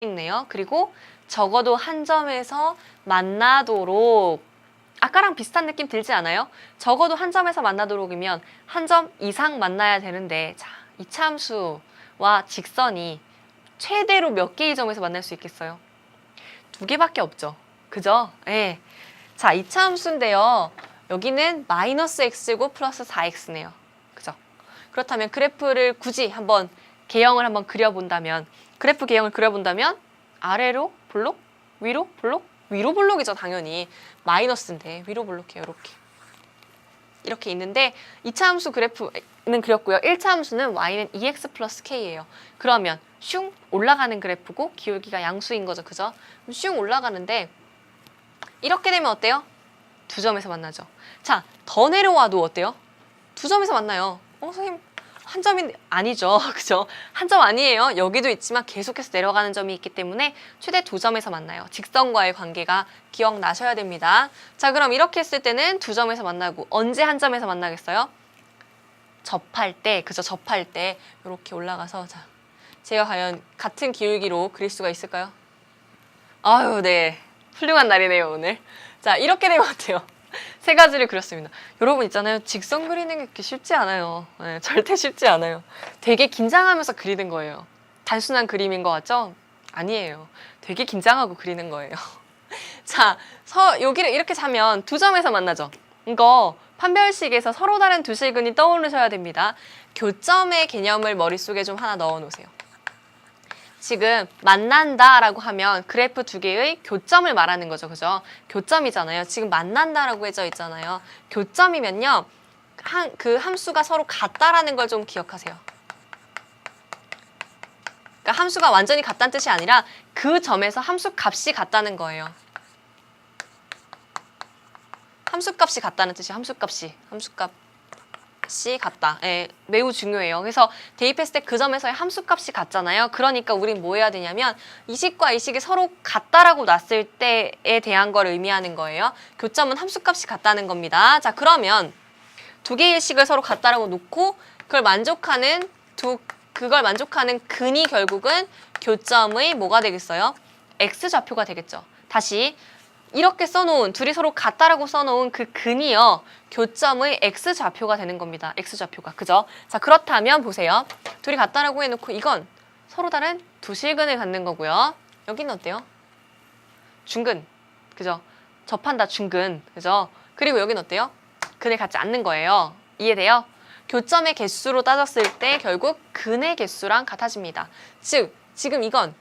있네요. 그리고 적어도 한 점에서 만나도록 아까랑 비슷한 느낌 들지 않아요? 적어도 한 점에서 만나도록이면 한 점 이상 만나야 되는데 자, 이차함수와 직선이 최대로 몇 개의 점에서 만날 수 있겠어요? 2개밖에 없죠. 그죠? 예. 자, 이차함수인데요. 여기는 마이너스 x고 플러스 4x네요. 그죠? 그렇다면 그래프를 굳이 한번 개형을 한번 그려본다면 그래프 개형을 그려본다면 아래로 볼록? 위로 볼록? 위로 볼록이죠, 당연히. 마이너스인데 위로 볼록해요, 이렇게 있는데 2차 함수 그래프는 그렸고요. 1차 함수는 y는 2x 플러스 k예요. 그러면 슝 올라가는 그래프고 기울기가 양수인 거죠, 그죠? 그럼 슝 올라가는데 이렇게 되면 어때요? 2점에서 만나죠. 자, 더 내려와도 어때요? 2점에서 만나요. 선생님 한 점이 아니죠. 그죠? 한 점 아니에요. 여기도 있지만 계속해서 내려가는 점이 있기 때문에 최대 2점에서 만나요. 직선과의 관계가 기억나셔야 됩니다. 자, 그럼 이렇게 했을 때는 2점에서 만나고 언제 한 점에서 만나겠어요? 접할 때, 그죠? 접할 때 이렇게 올라가서 자, 제가 과연 같은 기울기로 그릴 수가 있을까요? 아유, 네. 훌륭한 날이네요, 오늘. 자, 이렇게 되면 어때요? 3가지를 그렸습니다. 여러분 있잖아요. 직선 그리는 게 그렇게 쉽지 않아요. 네, 절대 쉽지 않아요. 되게 긴장하면서 그리는 거예요. 단순한 그림인 것 같죠? 아니에요. 되게 긴장하고 그리는 거예요. 자, 여기를 이렇게 자면 2점에서 만나죠. 이거 판별식에서 서로 다른 두 실근이 떠오르셔야 됩니다. 교점의 개념을 머릿속에 좀 하나 넣어 놓으세요. 지금 만난다라고 하면 그래프 2개의 교점을 말하는 거죠. 그죠? 교점이잖아요. 지금 만난다라고 해져 있잖아요. 교점이면요. 그 함수가 서로 같다라는 걸 좀 기억하세요. 그러니까 함수가 완전히 같다는 뜻이 아니라 그 점에서 함수 값이 같다는 거예요. 함수값이 같다는 뜻이에요. 함수값이 같다. 예, 매우 중요해요. 그래서 대입했을 때 그 점에서의 함수값이 같잖아요. 그러니까 우린 뭐 해야 되냐면 이 식과 이 식이 서로 같다라고 놨을 때에 대한 걸 의미하는 거예요. 교점은 함수값이 같다는 겁니다. 자, 그러면 2개의 식을 서로 같다라고 놓고 그걸 만족하는 근이 결국은 교점의 뭐가 되겠어요? x좌표가 되겠죠. 다시 이렇게 써놓은 둘이 서로 같다라고 써놓은 그 근이요. 교점의 x좌표가 되는 겁니다. x좌표가. 그죠? 자, 그렇다면 보세요. 둘이 같다라고 해놓고 이건 서로 다른 두 실근을 갖는 거고요. 여기는 어때요? 중근. 그죠? 접한다 중근. 그죠? 그리고 여기는 어때요? 근을 갖지 않는 거예요. 이해돼요? 교점의 개수로 따졌을 때 결국 근의 개수랑 같아집니다. 즉, 지금 이건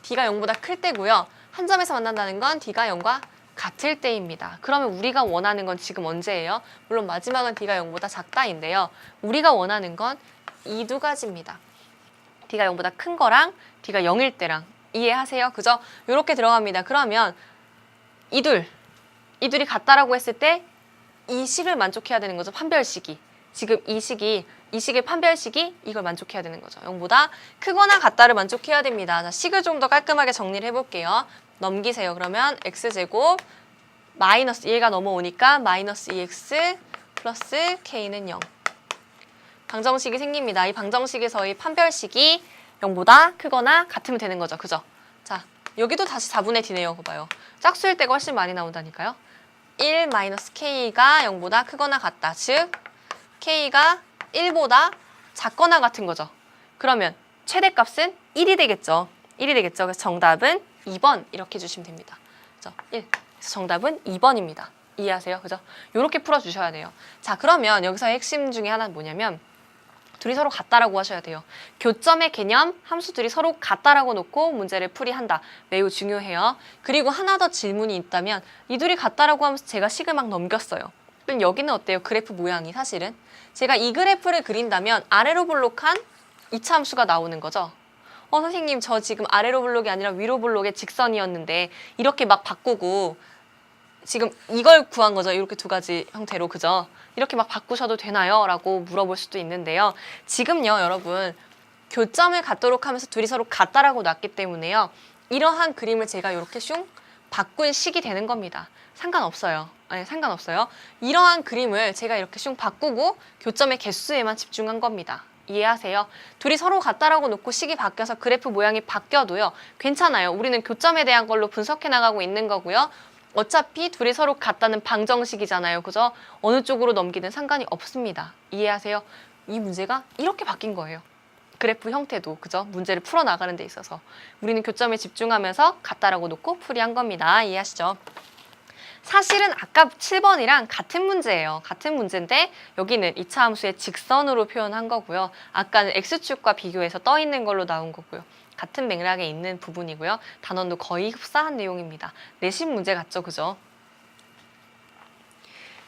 d가 0보다 클 때고요. 한 점에서 만난다는 건 d가 0과 같을 때입니다. 그러면 우리가 원하는 건 지금 언제예요? 물론 마지막은 d가 0보다 작다인데요. 우리가 원하는 건 이 2가지입니다. d가 0보다 큰 거랑 d가 0일 때랑 이해하세요? 그죠? 이렇게 들어갑니다. 그러면 이둘이 같다라고 했을 때 이 식을 만족해야 되는 거죠. 판별식이. 지금 이 식의 판별식이 이걸 만족해야 되는 거죠. 0보다 크거나 같다를 만족해야 됩니다. 자, 식을 좀 더 깔끔하게 정리를 해볼게요. 넘기세요. 그러면 x제곱 마이너스 1가 넘어오니까 마이너스 2x 플러스 k는 0. 방정식이 생깁니다. 이 방정식에서의 판별식이 0보다 크거나 같으면 되는 거죠. 그죠? 자, 여기도 다시 4분의 d네요. 그거 봐요. 짝수일 때가 훨씬 많이 나온다니까요. 1 마이너스 k가 0보다 크거나 같다. 즉 k가 1보다 작거나 같은 거죠. 그러면 최대값은 1이 되겠죠. 1이 되겠죠. 그래서 정답은 2번 이렇게 해주시면 됩니다. 그죠? 1. 그래서 정답은 2번입니다. 이해하세요? 그죠? 이렇게 풀어주셔야 돼요. 자, 그러면 여기서 핵심 중에 하나는 뭐냐면 둘이 서로 같다라고 하셔야 돼요. 교점의 개념, 함수들이 서로 같다라고 놓고 문제를 풀이한다. 매우 중요해요. 그리고 하나 더 질문이 있다면 이 둘이 같다라고 하면서 제가 식을 막 넘겼어요. 그럼 여기는 어때요? 그래프 모양이 사실은. 제가 이 그래프를 그린다면 아래로 볼록한 2차 함수가 나오는 거죠. 선생님 저 지금 아래로 볼록이 아니라 위로 볼록의 직선이었는데 이렇게 막 바꾸고 지금 이걸 구한 거죠. 이렇게 2가지 형태로. 그죠? 이렇게 막 바꾸셔도 되나요? 라고 물어볼 수도 있는데요. 지금요 여러분 교점을 갖도록 하면서 둘이 서로 같다라고 놨기 때문에요. 이러한 그림을 제가 이렇게 슝 바꾼 식이 되는 겁니다. 상관없어요. 네, 상관없어요. 이러한 그림을 제가 이렇게 슝 바꾸고 교점의 개수에만 집중한 겁니다. 이해하세요? 둘이 서로 같다라고 놓고 식이 바뀌어서 그래프 모양이 바뀌어도요. 괜찮아요. 우리는 교점에 대한 걸로 분석해 나가고 있는 거고요. 어차피 둘이 서로 같다는 방정식이잖아요. 그죠? 어느 쪽으로 넘기든 상관이 없습니다. 이해하세요? 이 문제가 이렇게 바뀐 거예요. 그래프 형태도, 그죠? 문제를 풀어나가는 데 있어서. 우리는 교점에 집중하면서 같다라고 놓고 풀이한 겁니다. 이해하시죠? 사실은 아까 7번이랑 같은 문제예요. 같은 문제인데 여기는 2차 함수의 직선으로 표현한 거고요. 아까는 X축과 비교해서 떠 있는 걸로 나온 거고요. 같은 맥락에 있는 부분이고요. 단원도 거의 흡사한 내용입니다. 내신 문제 같죠? 그죠?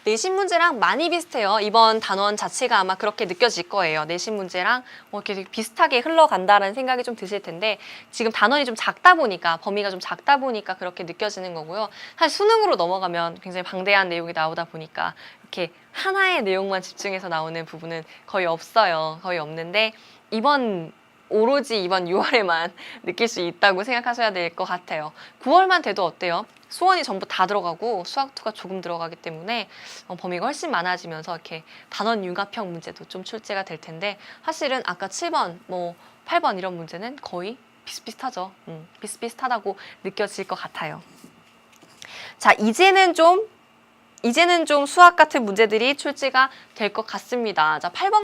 내신 문제랑 많이 비슷해요. 이번 단원 자체가 아마 그렇게 느껴질 거예요. 내신 문제랑 이렇게 되게 비슷하게 흘러간다는 생각이 좀 드실 텐데 지금 단원이 좀 작다 보니까 범위가 좀 작다 보니까 그렇게 느껴지는 거고요. 사실 수능으로 넘어가면 굉장히 방대한 내용이 나오다 보니까 이렇게 하나의 내용만 집중해서 나오는 부분은 거의 없어요. 거의 없는데 오로지 이번 6월에만 느낄 수 있다고 생각하셔야 될 것 같아요. 9월만 돼도 어때요? 수원이 전부 다 들어가고 수학2가 조금 들어가기 때문에 범위가 훨씬 많아지면서 이렇게 단원 융합형 문제도 좀 출제가 될 텐데 사실은 아까 7번, 8번 이런 문제는 거의 비슷비슷하죠. 비슷비슷하다고 느껴질 것 같아요. 자, 이제는 좀 수학 같은 문제들이 출제가 될 것 같습니다. 자, 8번